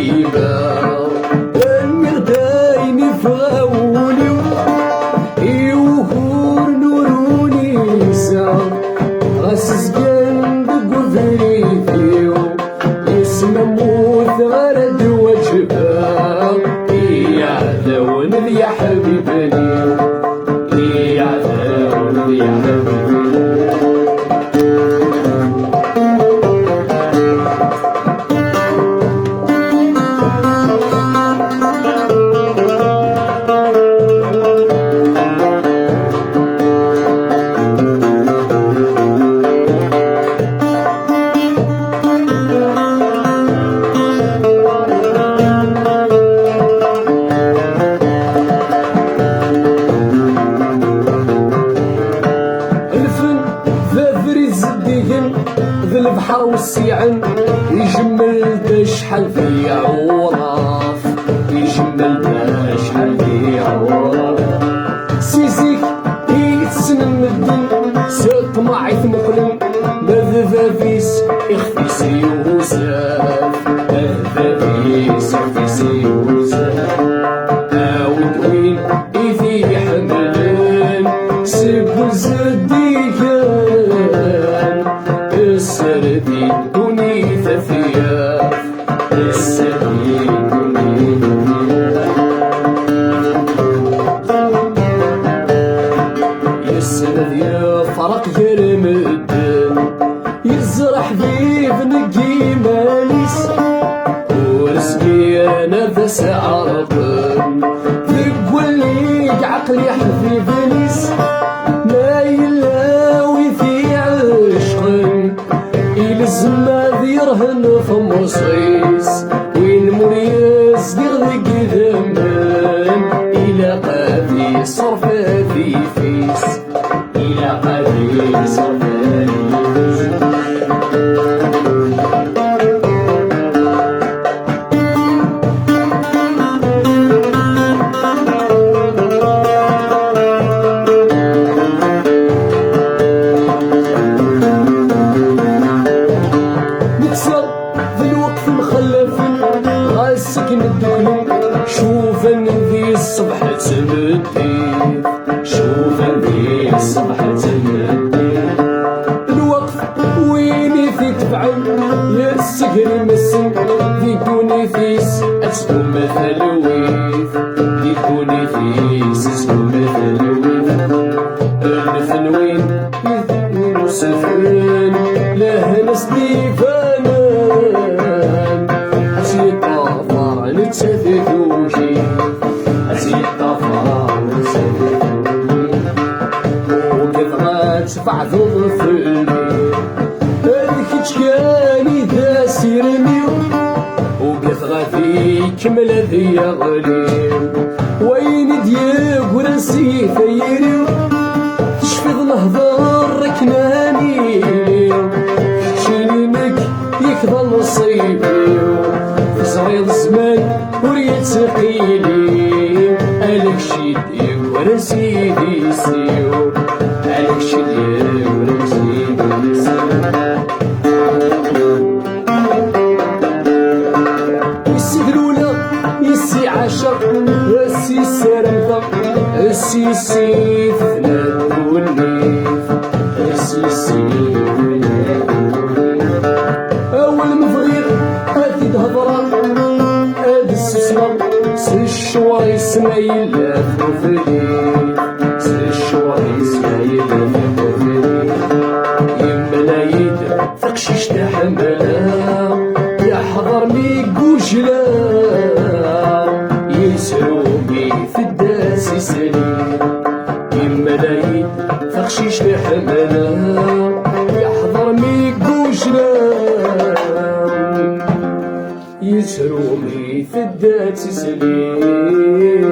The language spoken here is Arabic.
ديما المغداين فغاولي يوهور نوروني سا غاسس قلب قفريثيو يسمى موت غرد وجبها يا عذاون يا حبيبني يا عذاون يا حبيبني. ذي البحر والسيعن يجمل بشحال في عوراف يجمل بشحال في عوراف سيزيك يتسنن مدن سطمع يتمقلم بذذافيس يخفيسي وزاف بذذافيس يخفيسي وزاف عاود وين إذي حملان سبو زديكان السردي دوني ثياب السردي دوني يسند يا فرق غير مدن يزرع حبيب نقي ماليس ورزقي انا ذس عربن تقول لي عقلي حبيب نيس ما يلاوي في عشق يلزم يرهن في مصيص وين مريز يغلق ذمان إلى قاضي صرف في فيس إلى قاضي صرف في فيس. سكن الدكلو شوف ذي الصبح تمدي شوف ذي الصبح تمدي الوقت ويني في تفعل يا السكر مسن ذي كوني فيس اسكو مثل ويف ذي كوني فيس اسكو مثل ويف الفنوين يذكر سفران له نسديفان نتسافدوشي أسيد طفران نتسافدوشي وكثرات بعض الظلمي هذيك تشكاني ذا سيرمي وكثرات كمل ذي غليم وين دياب ورسي ثيري تشفيض نهضر ركناني شيلينك يكضل نصيبي صغير الزمان وريت سقيلي ألك شيدي ورسيدي سيو ألك شيدي ورسيدي سيو يسي دلولا يسي عشر يسي سرمثا يسي سيف ثنان والنيف يسي سيف أول مفغير هاتي دهضران سشوار يسمايل فوفلي سشوار يسمايل فوفلي يمنا يد فقشيش تحملا يحضر ميقوجلا يسرومي في الداس يسلي يمنا يد فقشيش تحملا يحضر ميقوجلا يسرومي في الدات سليم.